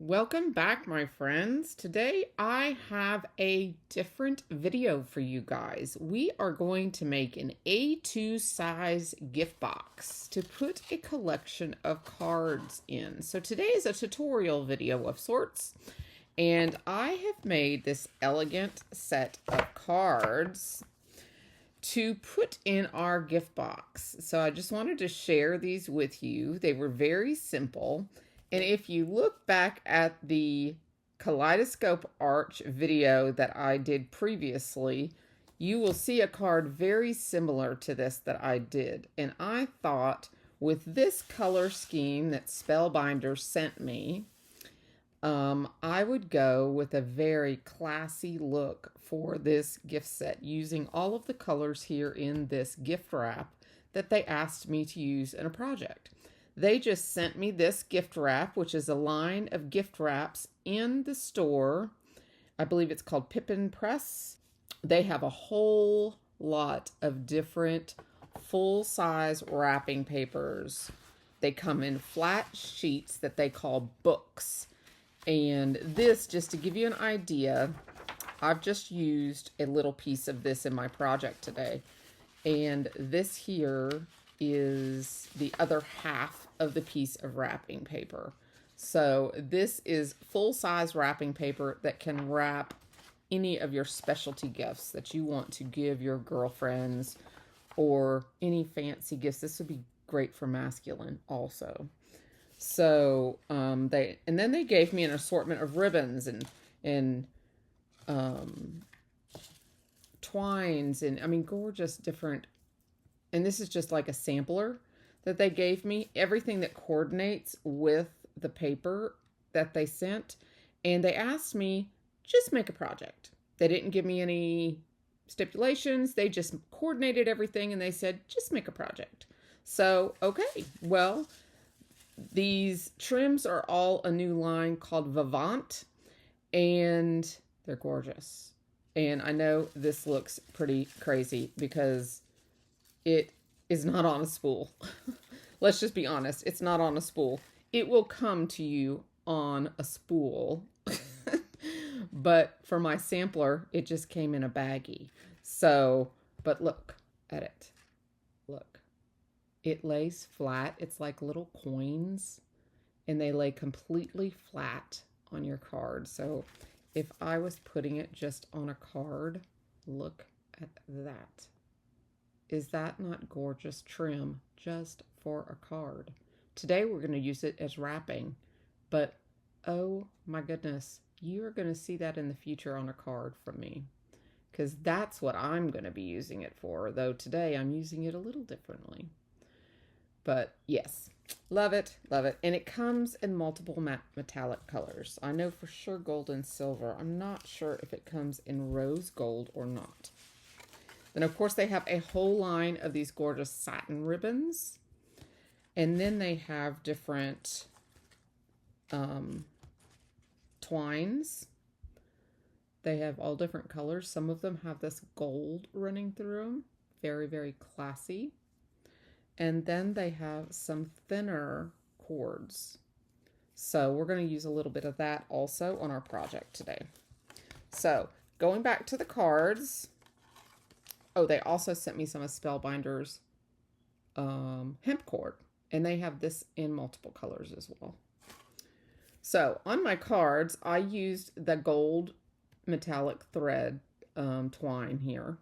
Welcome back, my friends. Today I have a different video for you guys. We are going to make an A2 size gift box to put a collection of cards in. So today is a tutorial video of sorts, and I have made this elegant set of cards to put in our gift box. So I just wanted to share these with you. They were very simple. And if you look back at the kaleidoscope arch video that I did previously, you will see a card very similar to this that I did. And I thought with this color scheme that Spellbinders sent me, I would go with a very classy look for this gift set using all of the colors here in this gift wrap that they asked me to use in a project. They just sent me this gift wrap, which is a line of gift wraps in the store. I believe it's called Pepin Press. They have a whole lot of different full-size wrapping papers. They come in flat sheets that they call books. And this, just to give you an idea, I've just used a little piece of this in my project today. And this here is the other half of the piece of wrapping paper. So this is full-size wrapping paper that can wrap any of your specialty gifts that you want to give your girlfriends or any fancy gifts. This would be great for masculine also. So then they gave me an assortment of ribbons and twines and I mean gorgeous different. And this is just like a sampler that they gave me, everything that coordinates with the paper that they sent. And they asked me, just make a project. They didn't give me any stipulations. They just coordinated everything and they said, just make a project. So, okay, well, these trims are all a new line called Vivant, and they're gorgeous. And I know this looks pretty crazy because it is not on a spool. Let's just be honest. It's not on a spool. It will come to you on a spool. But for my sampler, it just came in a baggie. So, but look at it. Look. It lays flat. It's like little coins. And they lay completely flat on your card. So if I was putting it just on a card, look at that. Is that not gorgeous trim just for a card? Today we're going to use it as wrapping, but oh my goodness, you are going to see that in the future on a card from me because that's what I'm going to be using it for, though today I'm using it a little differently. But yes, love it, love it. And it comes in multiple metallic colors. I know for sure gold and silver. I'm not sure if it comes in rose gold or not. Then, of course, they have a whole line of these gorgeous satin ribbons. And then they have different twines. They have all different colors. Some of them have this gold running through them. Very, very classy. And then they have some thinner cords. So we're going to use a little bit of that also on our project today. So going back to the cards. Oh, they also sent me some of Spellbinders hemp cord, and they have this in multiple colors as well. So on my cards, I used the gold metallic thread twine here,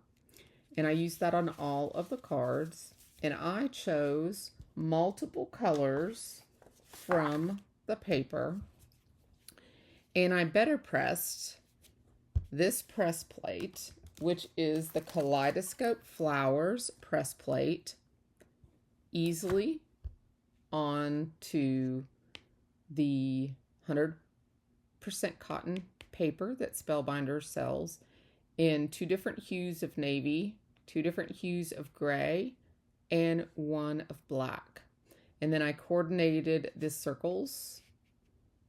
and I used that on all of the cards, and I chose multiple colors from the paper, and I BetterPressed this press plate, which is the Kaleidoscope Flowers press plate, easily onto the 100% cotton paper that Spellbinders sells in 2 different hues of navy, 2 different hues of gray, and 1 of black. And then I coordinated the circles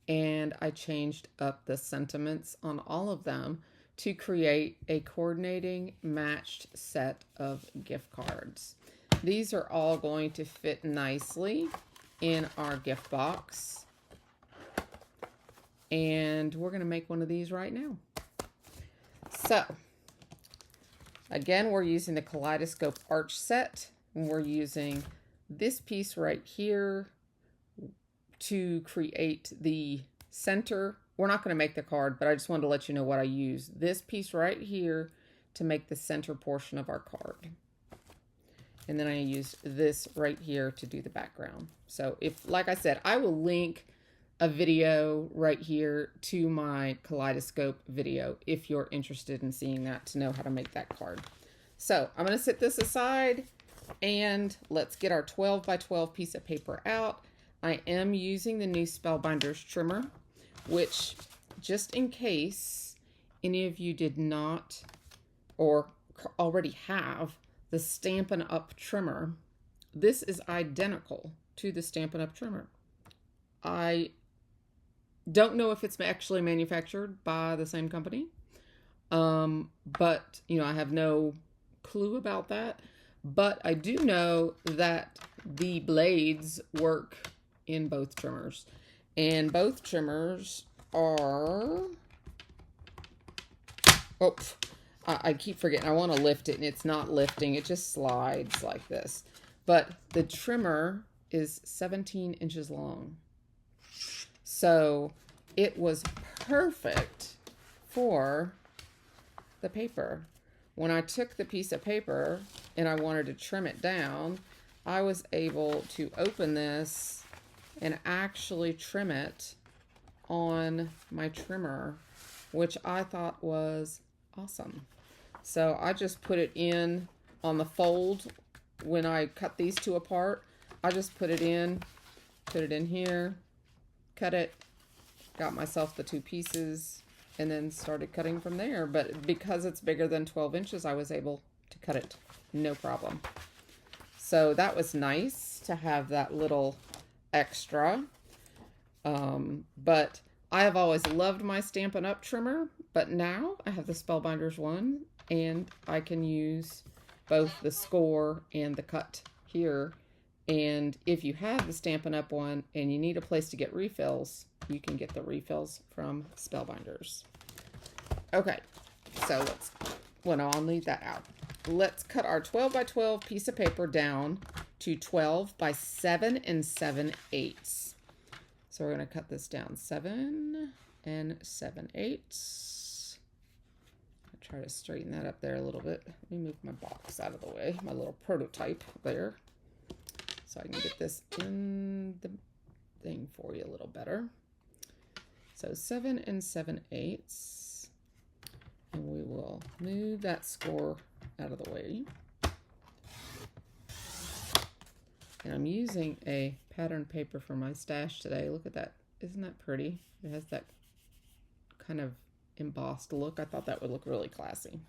and I changed up the sentiments on all of them to create a coordinating matched set of gift cards. These are all going to fit nicely in our gift box. And we're going to make one of these right now. So, again, we're using the Kaleidoscope Arch set. And we're using this piece right here to create the center. We're not going to make the card, but I just wanted to let you know what I use. This piece right here to make the center portion of our card. And then I use this right here to do the background. So if, like I said, I will link a video right here to my Kaleidoscope video if you're interested in seeing that, to know how to make that card. So I'm going to set this aside and let's get our 12 by 12 piece of paper out. I am using the new Spellbinders trimmer, which, just in case any of you did not or already have the Stampin' Up trimmer, this is identical to the Stampin' Up trimmer. I don't know if it's actually manufactured by the same company, but you know, I have no clue about that. But I do know that the blades work in both trimmers, and both trimmers are, oh, I keep forgetting. I want to lift it and it's not lifting. It just slides like this. But the trimmer is 17 inches long. So it was perfect for the paper. When I took the piece of paper and I wanted to trim it down, I was able to open this and actually trim it on my trimmer, which I thought was awesome. So I just put it in on the fold. When I cut these two apart, I just put it in here, cut it, got myself the two pieces, and then started cutting from there. But because it's bigger than 12 inches, I was able to cut it no problem. So that was nice to have that little extra. But I have always loved my Stampin' Up trimmer, but now I have the Spellbinders one, and I can use both the score and the cut here. And if you have the Stampin' Up one and you need a place to get refills, you can get the refills from Spellbinders. Okay, so I'll leave that out. Let's cut our 12 by 12 piece of paper down to 12 by 7 7/8. So we're going to cut this down 7 7/8. I'll try to straighten that up there a little bit. Let me move my box out of the way, my little prototype there, so I can get this in the thing for you a little better. So 7 7/8, and we will move that score out of the way. And I'm using a pattern paper for my stash today. Look at that. Isn't that pretty? It has that kind of embossed look. I thought that would look really classy.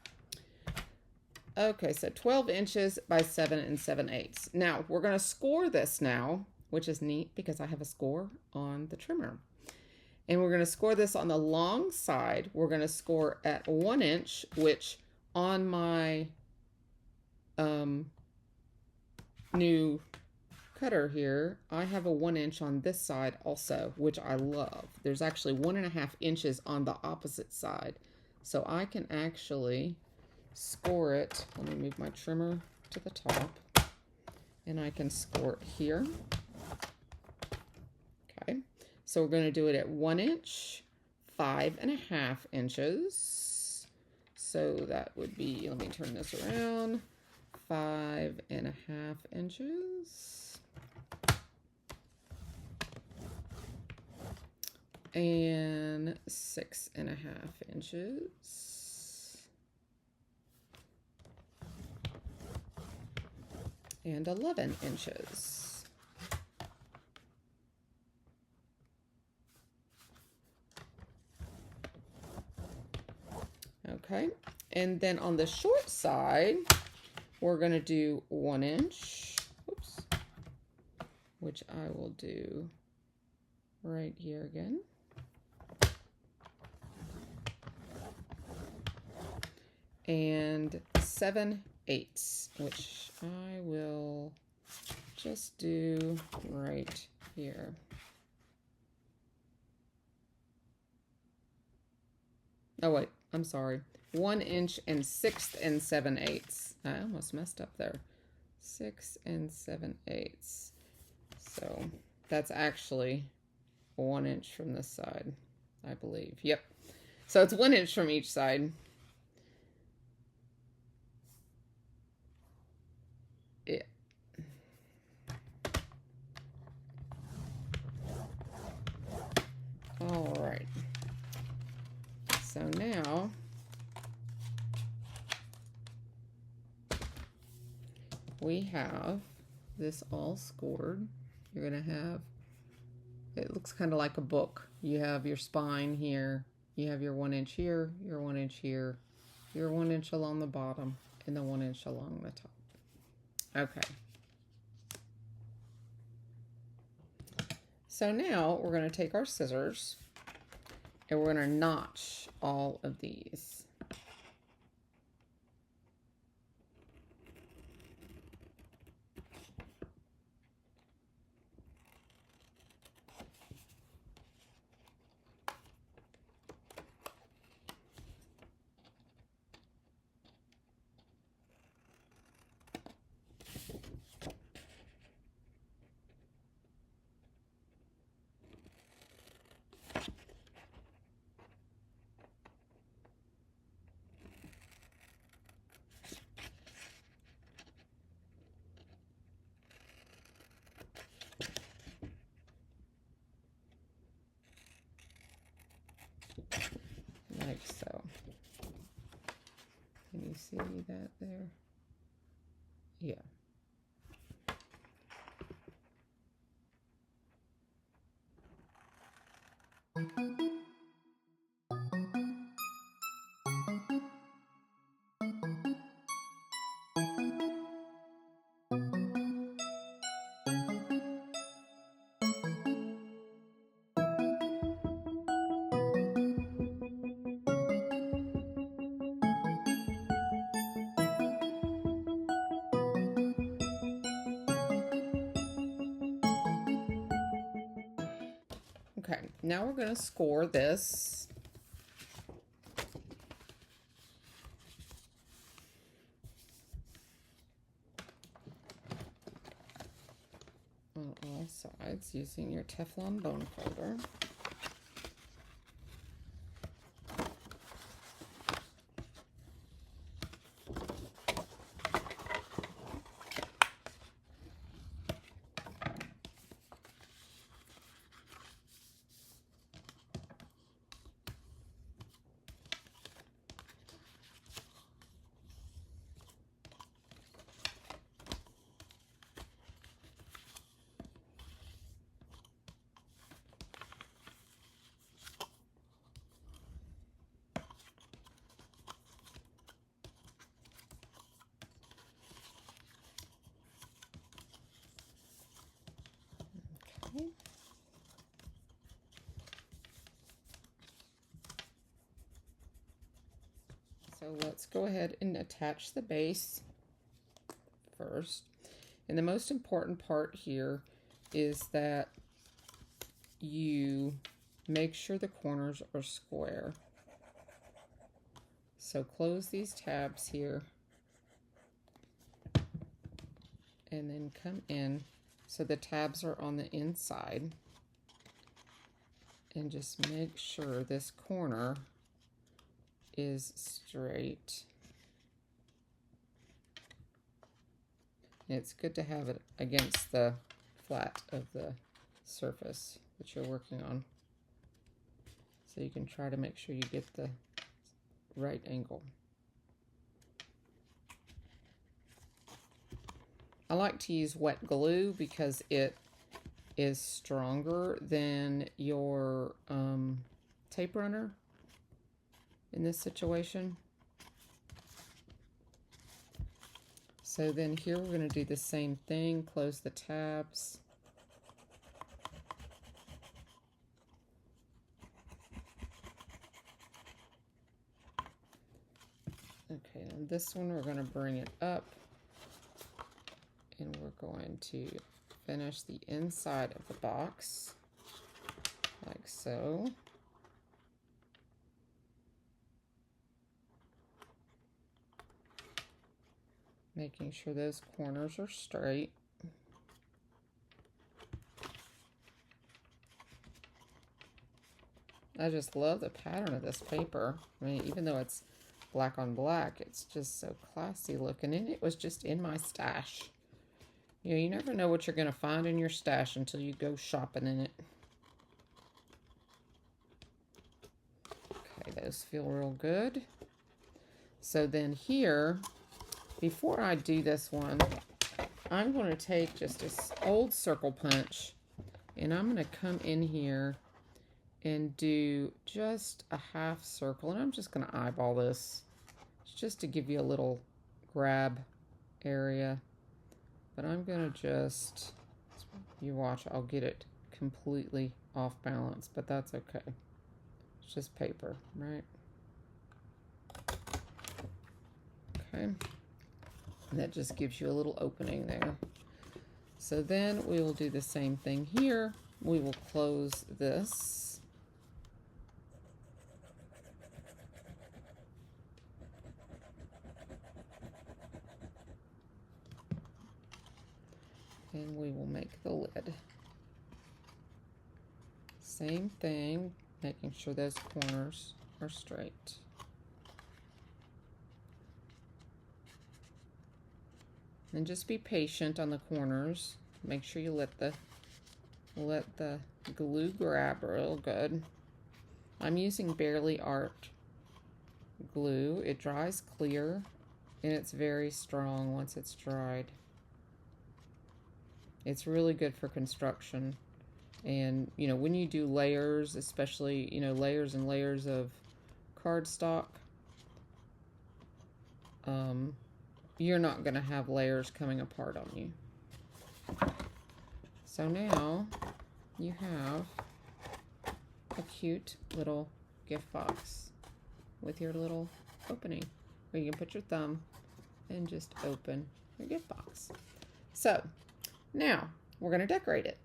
Okay, so 12 inches by 7 7/8. Now, we're going to score this now, which is neat because I have a score on the trimmer. And we're going to score this on the long side. We're going to score at 1 inch, which on my new cutter here, I have a 1 inch on this side also, which I love. There's actually 1.5 inches on the opposite side. So I can actually score it. Let me move my trimmer to the top, and I can score it here. Okay, so we're going to do it at 1 inch, 5.5 inches. So that would be, let me turn this around, 5.5 inches. And 6.5 inches. And 11 inches. Okay, and then on the short side, we're going to do 1 inch, oops, which I will do right here again. And 7/8, which I will just do right here. Oh wait, I'm sorry. 1 inch and 6 7/8. I almost messed up there. 6 7/8. So that's actually 1 inch from this side, I believe. Yep. So it's 1 inch from each side. Yeah. All right. So now we have this all scored. You're going to have, it looks kind of like a book. You have your spine here, you have your 1 inch here, your 1 inch here, your 1 inch along the bottom, and the 1 inch along the top. Okay. So now we're going to take our scissors and we're going to notch all of these. Like so. Can you see that there? Yeah. Okay, now we're going to score this. On all sides using your Teflon bone folder. Okay. So let's go ahead and attach the base first. And the most important part here is that you make sure the corners are square. So close these tabs here and then come in so the tabs are on the inside, and just make sure this corner is straight. And it's good to have it against the flat of the surface that you're working on, so you can try to make sure you get the right angle. I like to use wet glue because it is stronger than your tape runner in this situation. So then here we're going to do the same thing, close the tabs. Okay, and this one we're going to bring it up, and we're going to finish the inside of the box like so. Making sure those corners are straight. I just love the pattern of this paper. I mean, even though it's black on black, it's just so classy looking, and it was just in my stash. You know, you never know what you're going to find in your stash until you go shopping in it. Okay, those feel real good. So then here, before I do this one, I'm going to take just this old circle punch, and I'm going to come in here and do just a half circle, and I'm just going to eyeball this just to give you a little grab area. But I'm going to just, you watch, I'll get it completely off balance, but that's okay. It's just paper, right? Okay. And that just gives you a little opening there. So then we will do the same thing here. We will close this. And we will make the lid. Same thing, making sure those corners are straight. And just be patient on the corners. Make sure you let the glue grab real good. I'm using Barely Art glue. It dries clear, and it's very strong once it's dried. It's really good for construction. And, you know, when you do layers, especially, you know, layers and layers of cardstock, you're not going to have layers coming apart on you. So now you have a cute little gift box with your little opening where you can put your thumb and just open your gift box. So now we're going to decorate it.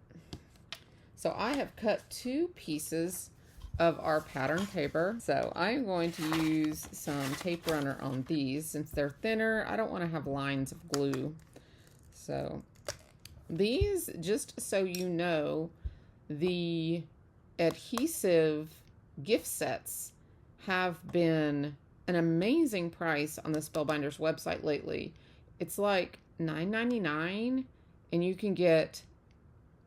So I have cut 2 pieces of our pattern paper. So I'm going to use some tape runner on these. Since they're thinner, I don't want to have lines of glue. So these, just so you know, the adhesive gift sets have been an amazing price on the Spellbinders website lately. It's like $9.99, and you can get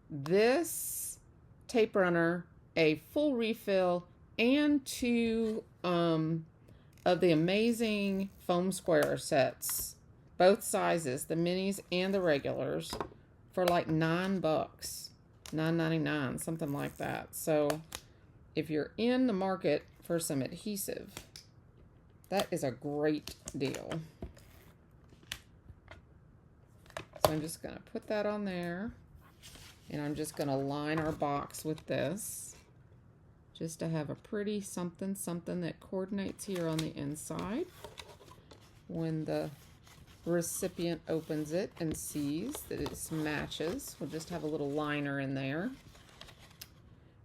this tape runner, a full refill, and 2 of the amazing foam square sets, both sizes, the minis and the regulars, for like $9, $9.99, something like that. So if you're in the market for some adhesive, that is a great deal. So I'm just going to put that on there, and I'm just going to line our box with this just to have a pretty something that coordinates here on the inside. When the recipient opens it and sees that it matches, we'll just have a little liner in there.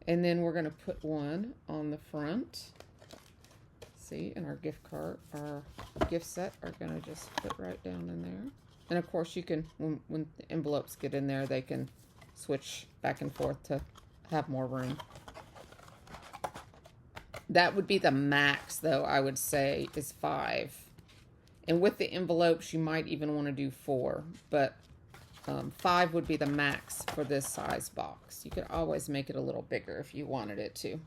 And then we're going to put one on the front. See, and our gift card, our gift set are going to just fit right down in there. And of course you can, when the envelopes get in there, they can switch back and forth to have more room. That would be the max, though, I would say, is 5. And with the envelopes, you might even want to do 4. But 5 would be the max for this size box. You could always make it a little bigger if you wanted it to.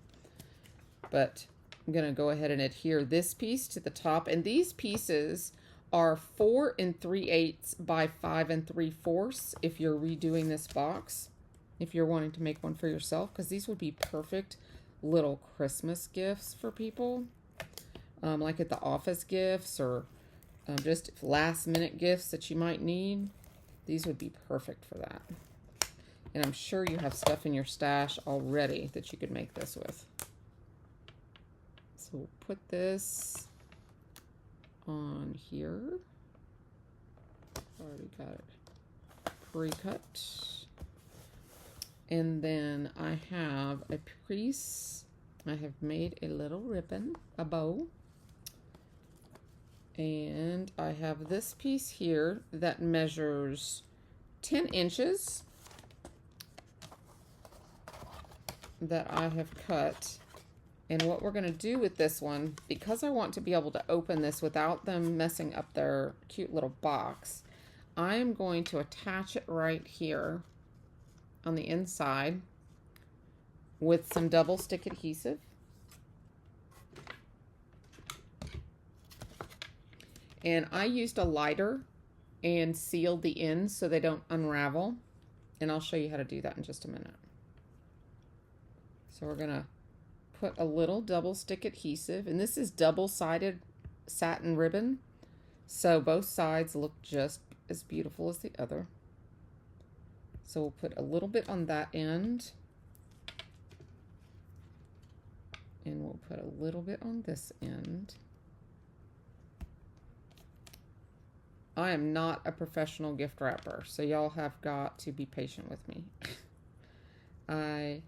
But I'm going to go ahead and adhere this piece to the top. And these pieces are 4 3/8 by 5 3/4 if you're redoing this box, if you're wanting to make one for yourself, because these would be perfect little Christmas gifts for people, like at the office gifts, or just last minute gifts that you might need. These would be perfect for that. And I'm sure you have stuff in your stash already that you could make this with. So we'll put this on here. Already got it pre-cut. And then I have a piece. I have made a little ribbon, a bow. And I have this piece here that measures 10 inches that I have cut. And what we're going to do with this one, because I want to be able to open this without them messing up their cute little box, I am going to attach it right here on the inside with some double stick adhesive. And I used a lighter and sealed the ends so they don't unravel. And I'll show you how to do that in just a minute. So we're going to put a little double stick adhesive, and this is double-sided satin ribbon, so both sides look just as beautiful as the other. So we'll put a little bit on that end, and we'll put a little bit on this end. I am not a professional gift wrapper, so y'all have got to be patient with me. I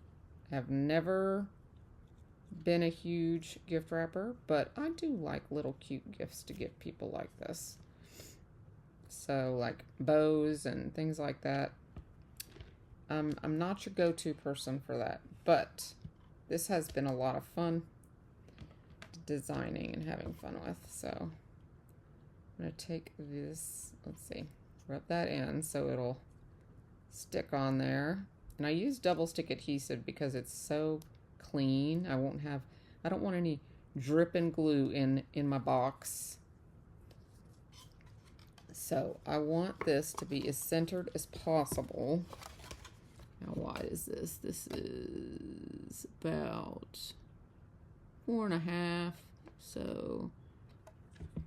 have never been a huge gift wrapper, but I do like little cute gifts to give people like this. So like bows and things like that. I'm not your go-to person for that, but this has been a lot of fun designing and having fun with. So I'm gonna take this, let's see, rub that in so it'll stick on there. And I use double stick adhesive because it's so clean. I don't want any dripping glue in my box. So I want this to be as centered as possible. How wide is this? This is about 4.5. So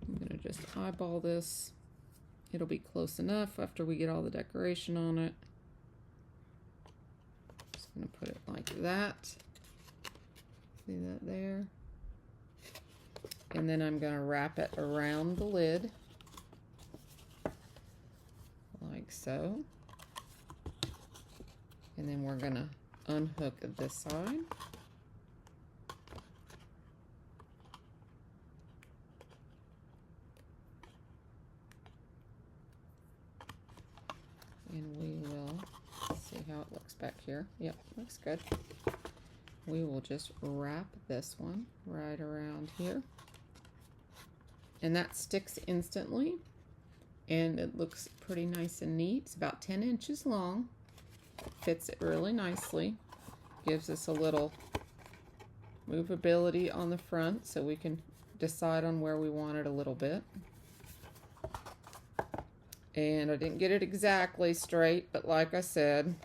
I'm gonna just eyeball this. It'll be close enough after we get all the decoration on it. Just gonna put it like that. See that there? And then I'm going to wrap it around the lid like so. And then we're going to unhook this side. And we will see how it looks back here. Yep, looks good. We will just wrap this one right around here. And that sticks instantly. And it looks pretty nice and neat. It's about 10 inches long. Fits it really nicely. Gives us a little movability on the front so we can decide on where we want it a little bit. And I didn't get it exactly straight, but like I said,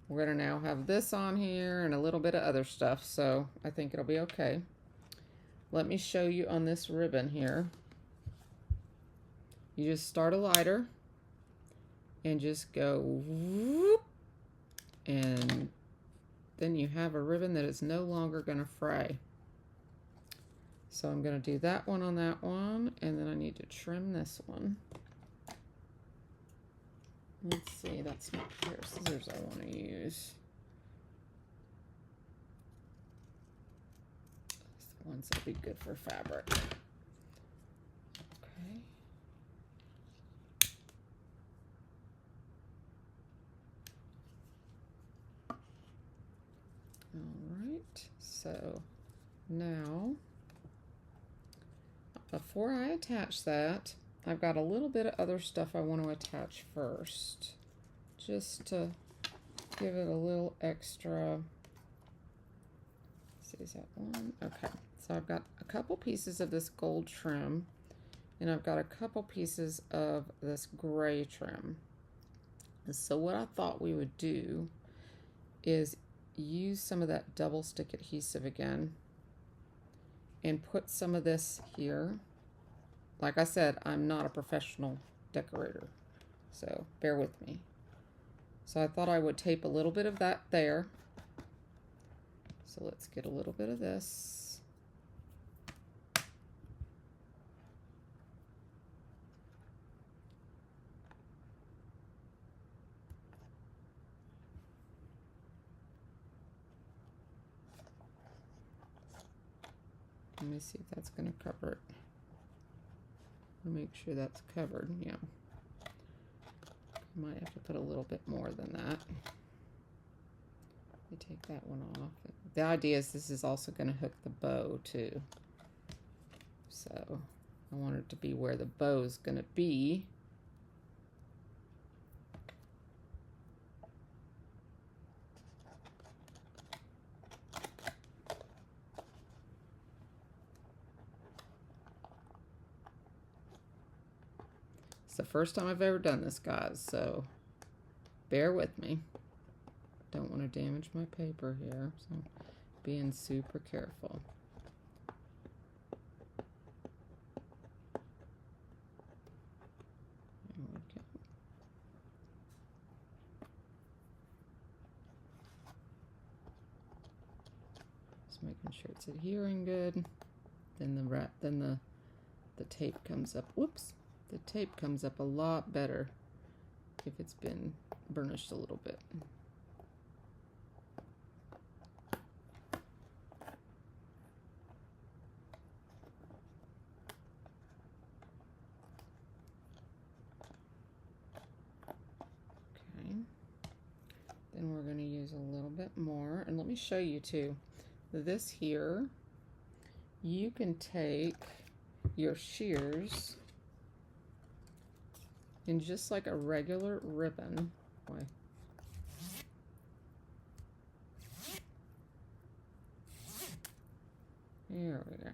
we're going to now have this on here and a little bit of other stuff, so I think it'll be okay. Let me show you on this ribbon here. You just start a lighter and just go whoop, and then you have a ribbon that is no longer going to fray. So I'm going to do that one on that one, and then I need to trim this one. Let's see, that's not a pair of scissors I want to use. That's the ones that'll be good for fabric. Okay. All right, so now, before I attach that, I've got a little bit of other stuff I want to attach first, just to give it a little extra. Let's see, is that one? Okay, so I've got a couple pieces of this gold trim, and I've got a couple pieces of this gray trim. And so what I thought we would do is use some of that double stick adhesive again and put some of this here. Like I said, I'm not a professional decorator, so bear with me. So I thought I would tape a little bit of that there. So let's get a little bit of this. Let me see if that's going to cover it. Make sure that's covered. Yeah. Might have to put a little bit more than that. You take that one off. The idea is this is also going to hook the bow too. So I want it to be where the bow is going to be. It's the first time I've ever done this, guys, so bear with me. Don't want to damage my paper here, so being super careful. There we go. Just making sure it's adhering good. Then the tape comes up. Whoops. The tape comes up a lot better if it's been burnished a little bit. Okay. Then we're going to use a little bit more. And let me show you too. This here, you can take your shears and just like a regular ribbon, boy. There we go.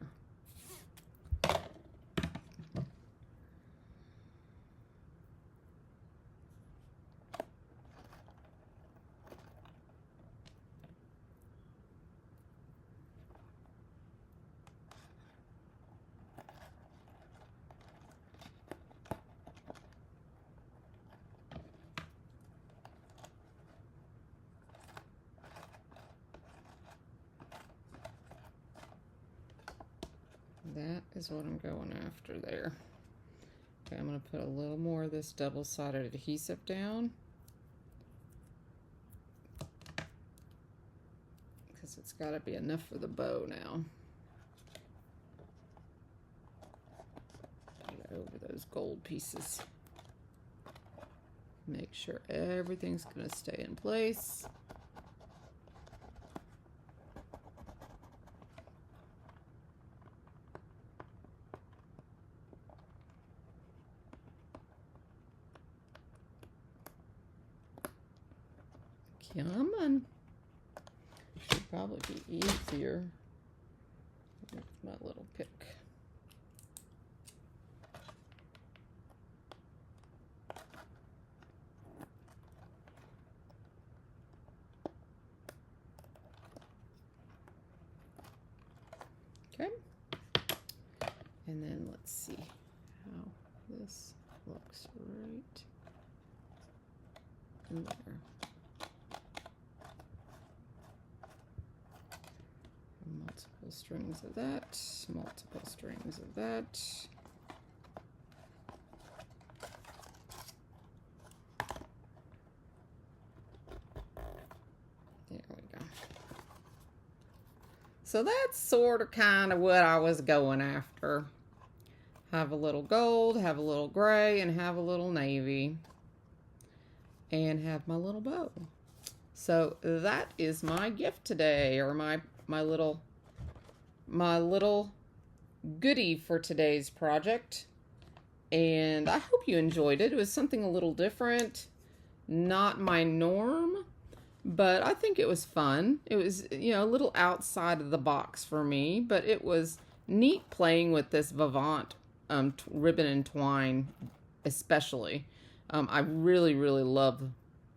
That is what I'm going after there. Okay, I'm going to put a little more of this double-sided adhesive down, because it's got to be enough for the bow now. Put it over those gold pieces. Make sure everything's going to stay in place. Come on. Should probably be easier with my little pick. Okay. And then let's see how this looks right in there. Multiple strings of that, multiple strings of that. There we go. So that's sort of kind of what I was going after. Have a little gold, have a little gray, and have a little navy. And have my little bow. So that is my gift today, or my little goodie for today's project. And I hope you enjoyed it. It was something a little different, not my norm, but I think it was fun. It was, you know, a little outside of the box for me, but it was neat playing with this Vivant ribbon and twine, especially. I really love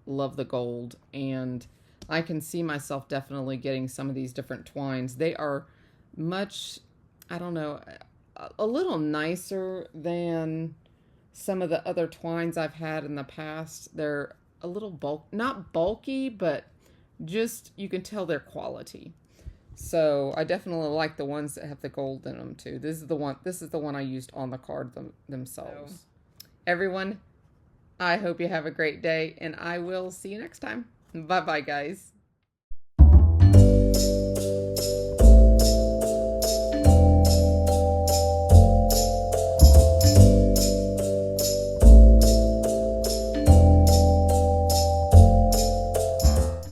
the gold, and I can see myself definitely getting some of these different twines. They are much, I don't know, a little nicer than some of the other twines I've had in the past. They're a little not bulky, but just, you can tell their quality. So I definitely like the ones that have the gold in them too. This is the one I used on the card themselves. So, everyone, I hope you have a great day, and I will see you next time. Bye-bye, guys.